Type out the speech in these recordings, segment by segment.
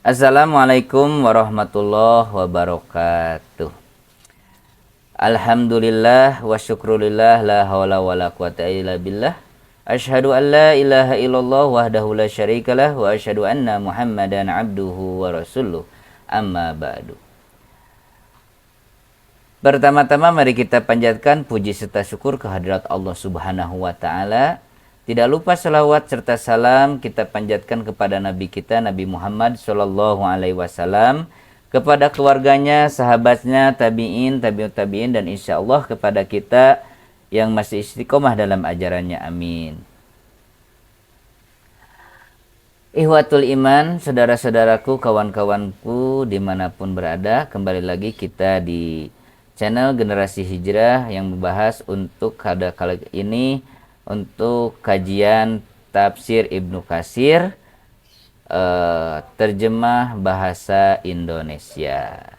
Assalamualaikum warahmatullahi wabarakatuh. Alhamdulillah wa syukrulillah la hawla wa la quwata illa billah. Asyhadu an la ilaha illallah wahdahu la syarikalah wa asyhadu anna Muhammadan abduhu wa rasuluh. Amma ba'du. Pertama-tama mari kita panjatkan puji serta syukur kehadirat Allah Subhanahu wa taala. Tidak lupa salawat serta salam kita panjatkan kepada Nabi kita Nabi Muhammad Sallallahu Alaihi Wasallam, kepada keluarganya, sahabatnya, tabiin, tabiut tabiin, dan insya Allah kepada kita yang masih istiqomah dalam ajarannya. Amin. Ihwatul iman, saudara-saudaraku, kawan-kawanku dimanapun berada, kembali lagi kita di channel Generasi Hijrah yang membahas untuk pada kali ini untuk kajian tafsir Ibnu Katsir, terjemah bahasa Indonesia.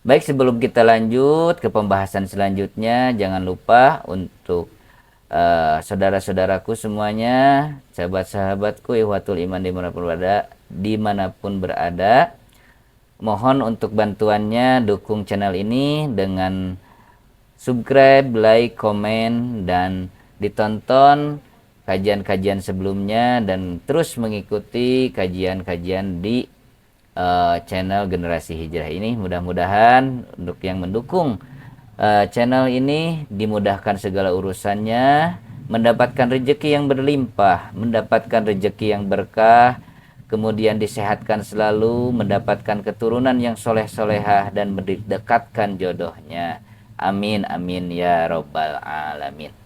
Baik, sebelum kita lanjut ke pembahasan selanjutnya, jangan lupa untuk saudara-saudaraku semuanya, sahabat-sahabatku, ihwatul iman dimanapun berada, mohon untuk bantuannya dukung channel ini dengan subscribe, like, komen, dan ditonton kajian-kajian sebelumnya, dan terus mengikuti kajian-kajian di channel Generasi Hijrah ini. Mudah-mudahan untuk yang mendukung channel ini dimudahkan segala urusannya, mendapatkan rezeki yang berlimpah, mendapatkan rezeki yang berkah, kemudian disehatkan selalu, mendapatkan keturunan yang soleh-solehah, dan mendekatkan jodohnya. Amin amin ya robbal alamin.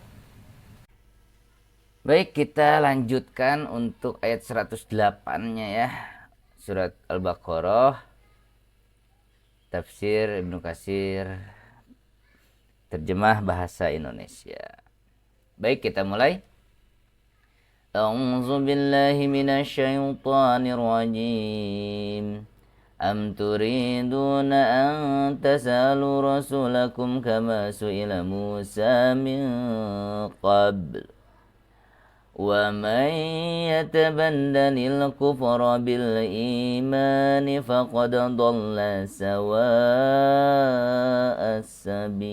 Baik, kita lanjutkan untuk ayat 108-nya ya. Surat Al-Baqarah, tafsir Ibnu Katsir, terjemah bahasa Indonesia. Baik, kita mulai. A'udzu billahi minasyaitonir rajim. Am turiduna an tasalu rasulakum kama su'ila Musa min qabl. Wa man yatabandalil kufra bil imani faqad dhalla sawa'as sabil.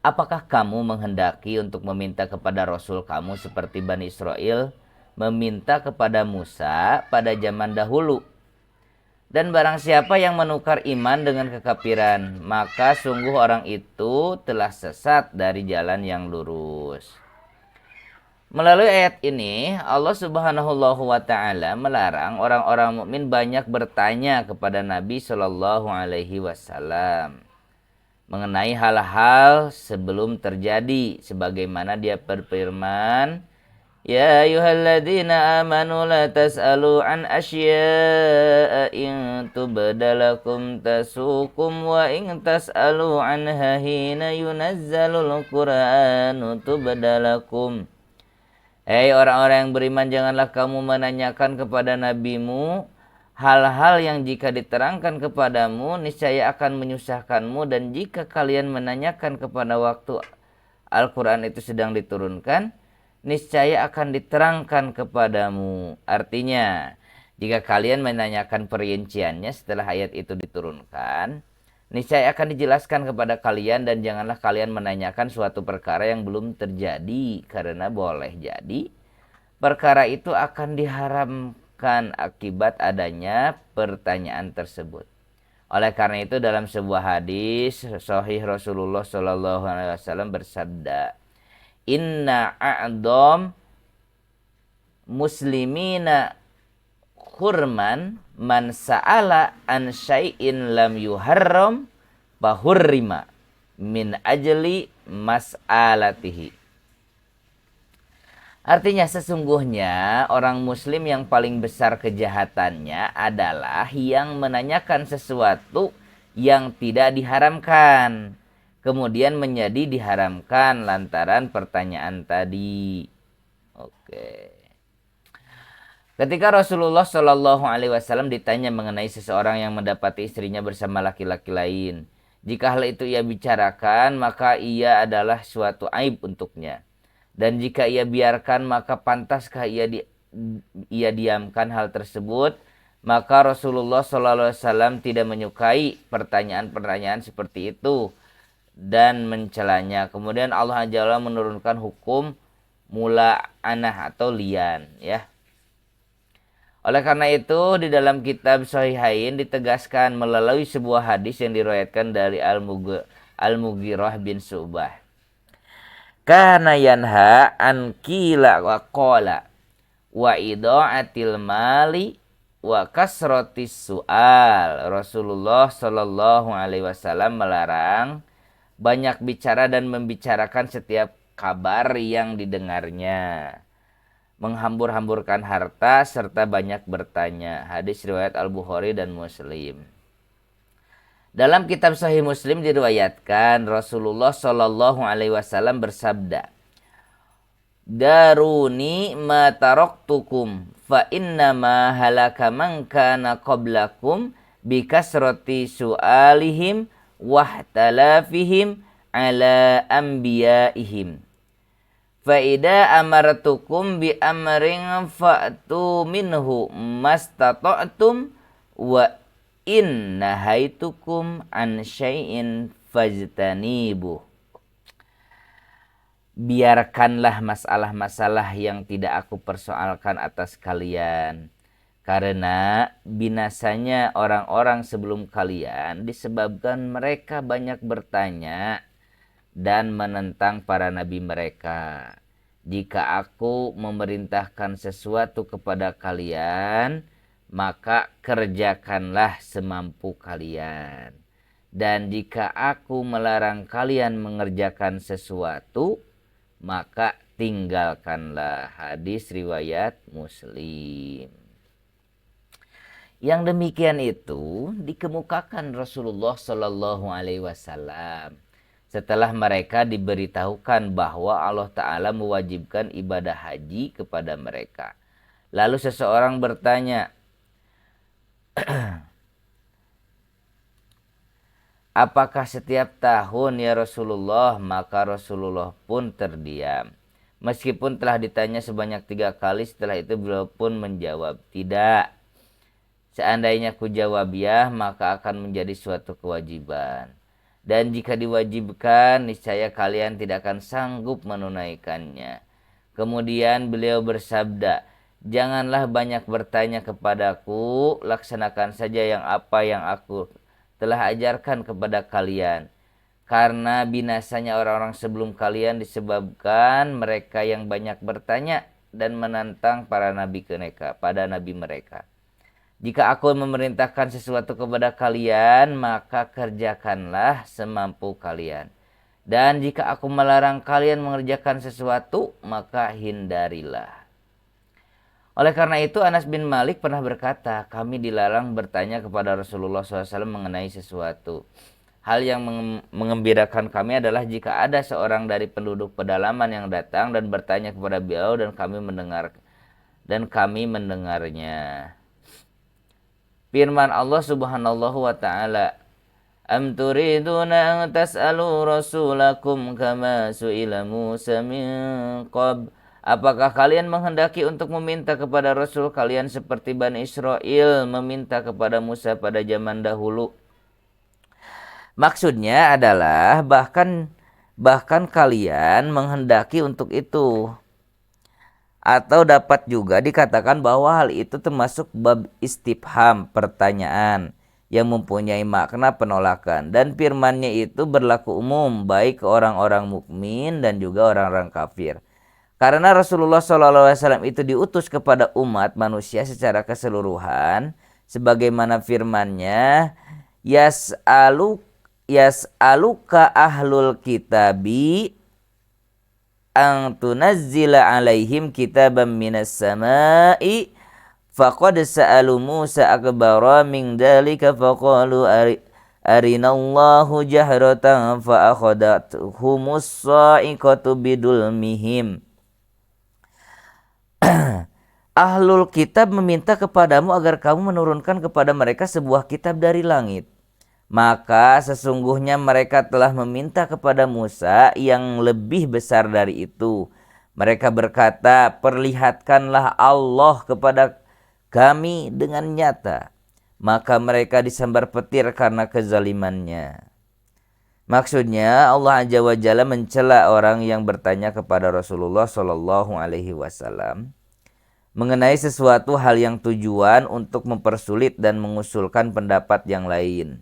Apakah kamu menghendaki untuk meminta kepada Rasul kamu seperti Bani Israel meminta kepada Musa pada zaman dahulu? Dan barang siapa yang menukar iman dengan kekafiran, maka sungguh orang itu telah sesat dari jalan yang lurus. Melalui ayat ini, Allah Subhanahu wa taala melarang orang-orang mukmin banyak bertanya kepada Nabi Shallallahu alaihi wasallam mengenai hal-hal sebelum terjadi, sebagaimana dia berfirman, Ya ayyuhalladzina amanu la tas'alu an asya'a in tubdalakum tasukum wa in tas'alu anha hina yunazzalul qur'anu tubdalakum. Hei orang-orang yang beriman, janganlah kamu menanyakan kepada nabimu hal-hal yang jika diterangkan kepadamu niscaya akan menyusahkanmu, dan jika kalian menanyakan kepada waktu Al-Qur'an itu sedang diturunkan, niscaya akan diterangkan kepadamu. Artinya, jika kalian menanyakan perinciannya setelah ayat itu diturunkan, niscaya akan dijelaskan kepada kalian, dan janganlah kalian menanyakan suatu perkara yang belum terjadi, karena boleh jadi perkara itu akan diharamkan akibat adanya pertanyaan tersebut. Oleh karena itu dalam sebuah hadis sahih Rasulullah Shallallahu Alaihi Wasallam bersabda, Inna a'dom muslimina khurman man sa'ala an syai'in lam yuharram bahurrima min ajli mas'alatihi. Artinya sesungguhnya orang muslim yang paling besar kejahatannya adalah yang menanyakan sesuatu yang tidak diharamkan, kemudian menjadi diharamkan lantaran pertanyaan tadi. Oke. Ketika Rasulullah Shallallahu Alaihi Wasallam ditanya mengenai seseorang yang mendapati istrinya bersama laki-laki lain, jika hal itu ia bicarakan, maka ia adalah suatu aib untuknya. Dan jika ia biarkan, maka pantaskah ia ia diamkan hal tersebut, maka Rasulullah SAW tidak menyukai pertanyaan-pertanyaan seperti itu dan mencelanya. Kemudian Allah Jalla menurunkan hukum mula'anah atau lian, ya. Oleh karena itu di dalam kitab Sahihain ditegaskan melalui sebuah hadis yang diriwayatkan dari Al-Mughirah bin Syu'bah. Kana yanha an qila wa qala wa ida'atil mali wa kasratis su'al. Rasulullah Shallallahu alaihi wasallam melarang banyak bicara dan membicarakan setiap kabar yang didengarnya, menghambur-hamburkan harta serta banyak bertanya. Hadis riwayat Al-Bukhari dan Muslim. Dalam kitab Sahih Muslim diriwayatkan Rasulullah Shallallahu alaihi wasallam bersabda, "Daruni ma taraktukum fa innama halaka man kana qablakum bikasrati su'alihim wahtalafihim ala anbiya'ihim. Fa'ida amartukum bi amrin fa'tu minhu mastata'tum wa in nahaitukum an syai'in fajtanibuh." Biarkanlah masalah-masalah yang tidak aku persoalkan atas kalian, karena binasanya orang-orang sebelum kalian disebabkan mereka banyak bertanya dan menentang para nabi mereka. Jika aku memerintahkan sesuatu kepada kalian, maka kerjakanlah semampu kalian. Dan jika aku melarang kalian mengerjakan sesuatu, maka tinggalkanlah. Hadis riwayat Muslim. Yang demikian itu dikemukakan Rasulullah Shallallahu alaihi wasallam setelah mereka diberitahukan bahwa Allah Ta'ala mewajibkan ibadah haji kepada mereka. Lalu seseorang bertanya, "Apakah setiap tahun ya Rasulullah?" Maka Rasulullah pun terdiam. Meskipun telah ditanya sebanyak 3 kali, setelah itu beliau pun menjawab, "Tidak. Seandainya ku jawab ya, maka akan menjadi suatu kewajiban. Dan jika diwajibkan, niscaya kalian tidak akan sanggup menunaikannya." Kemudian beliau bersabda, "Janganlah banyak bertanya kepadaku, laksanakan saja yang aku telah ajarkan kepada kalian. Karena binasanya orang-orang sebelum kalian disebabkan mereka yang banyak bertanya dan menantang para nabi mereka. Jika aku memerintahkan sesuatu kepada kalian, maka kerjakanlah semampu kalian. Dan jika aku melarang kalian mengerjakan sesuatu, maka hindarilah." Oleh karena itu Anas bin Malik pernah berkata, kami dilarang bertanya kepada Rasulullah SAW mengenai sesuatu. Hal yang mengembirakan kami adalah jika ada seorang dari penduduk pedalaman yang datang dan bertanya kepada beliau dan kami mendengarnya. Firman Allah Subhanahu wa taala, "Am turiduna an tas'alu rasulakum kama su'ila Musa min qabl." Apakah kalian menghendaki untuk meminta kepada Rasul kalian seperti Bani Israel meminta kepada Musa pada zaman dahulu? Maksudnya adalah bahkan kalian menghendaki untuk itu. Atau dapat juga dikatakan bahwa hal itu termasuk bab istifham, pertanyaan yang mempunyai makna penolakan. Dan firman-Nya itu berlaku umum baik ke orang-orang mukmin dan juga orang-orang kafir. Karena Rasulullah SAW itu diutus kepada umat manusia secara keseluruhan, sebagaimana firman-Nya, yas'aluka ahlul kitabi an tunazzila alaihim kitaban minas sama'i faqad sa'alu Musa akbara min dalika faqalu arinallahu jahratan fa akhadathhumus sa'iqatu bidulmihim. Ahlul kitab meminta kepadamu agar kamu menurunkan kepada mereka sebuah kitab dari langit. Maka sesungguhnya mereka telah meminta kepada Musa yang lebih besar dari itu. Mereka berkata, perlihatkanlah Allah kepada kami dengan nyata. Maka mereka disambar petir karena kezalimannya. Maksudnya Allah Azza wa Jalla mencela orang yang bertanya kepada Rasulullah Shallallahu Alaihi Wasallam mengenai sesuatu hal yang tujuan untuk mempersulit dan mengusulkan pendapat yang lain.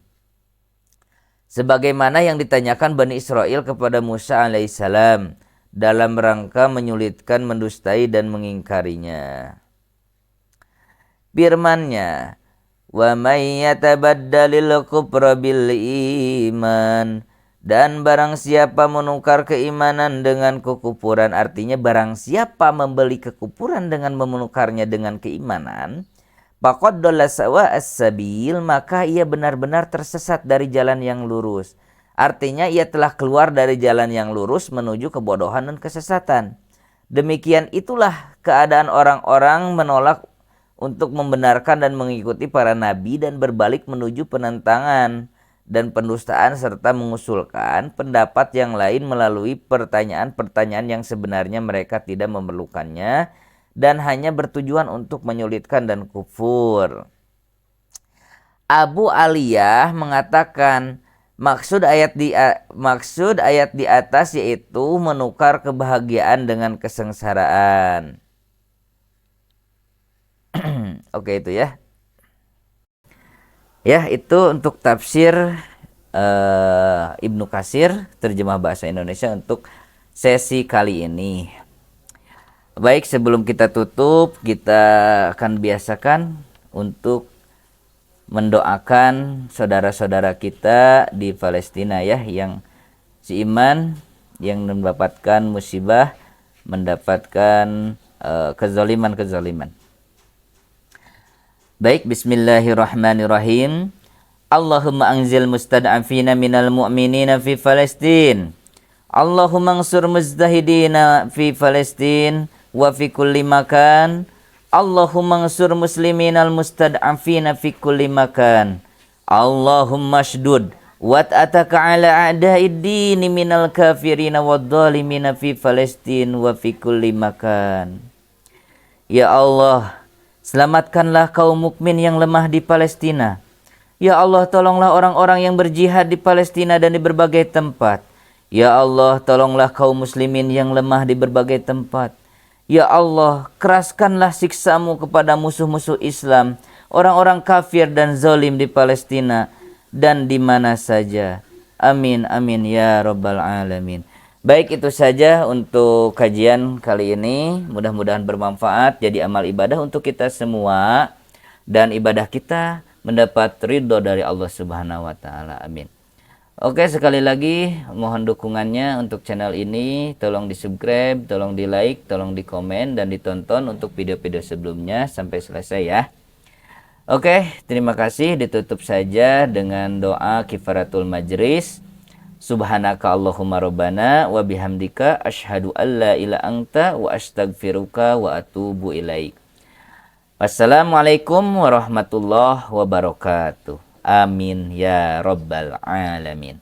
Sebagaimana yang ditanyakan Bani Israel kepada Musa alaihissalam dalam rangka menyulitkan, mendustai dan mengingkarinya. Firman-Nya, "Wa may yatabaddalil kufra bil iman." Dan barang siapa menukar keimanan dengan kekufuran, artinya barang siapa membeli kekufuran dengan menukarnya dengan keimanan, faqad dhalla sawa'as sabil, maka ia benar-benar tersesat dari jalan yang lurus. Artinya ia telah keluar dari jalan yang lurus menuju kebodohan dan kesesatan. Demikian itulah keadaan orang-orang menolak untuk membenarkan dan mengikuti para nabi dan berbalik menuju penentangan dan pendustaan serta mengusulkan pendapat yang lain melalui pertanyaan-pertanyaan yang sebenarnya mereka tidak memerlukannya dan hanya bertujuan untuk menyulitkan dan kufur. Abu Aliyah mengatakan maksud ayat di atas yaitu menukar kebahagiaan dengan kesengsaraan. Oke, itu ya. Ya, itu untuk tafsir Ibnu Katsir, terjemah bahasa Indonesia untuk sesi kali ini. Baik, sebelum kita tutup, kita akan biasakan untuk mendoakan saudara-saudara kita di Palestina ya, yang seiman, yang mendapatkan musibah, mendapatkan kezaliman-kezaliman. Baik, bismillahirrahmanirrahim. Allahumma anzil mustad'afina minal mu'minina fi Palestin. Allahumma ansur mujtahidina fi Palestin wa fi kulli makan. Allahumma ansur musliminal mustad'afina fi kulli makan. Allahumma shdud wat'ataka ala a'da'id dini minal kafirina wad dhalimina fi Palestin wa fi kulli makan. Ya Allah, selamatkanlah kaum mukmin yang lemah di Palestina. Ya Allah, tolonglah orang-orang yang berjihad di Palestina dan di berbagai tempat. Ya Allah, tolonglah kaum muslimin yang lemah di berbagai tempat. Ya Allah, keraskanlah siksamu kepada musuh-musuh Islam, orang-orang kafir dan zalim di Palestina dan di mana saja. Amin, amin ya rabbal alamin. Baik, itu saja untuk kajian kali ini. Mudah-mudahan bermanfaat, jadi amal ibadah untuk kita semua. Dan ibadah kita mendapat ridho dari Allah Subhanahu wa Ta'ala. Amin. Oke, sekali lagi mohon dukungannya untuk channel ini. Tolong di subscribe, tolong di like, tolong di komen, dan ditonton untuk video-video sebelumnya sampai selesai ya. Oke, terima kasih. Ditutup saja dengan doa kifaratul majlis. Subhanaka Allahumma rabbana wa bihamdika asyhadu an la ilaha anta wa astaghfiruka wa atubu ilaik. Wassalamualaikum warahmatullahi wabarakatuh. Amin ya rabbal alamin.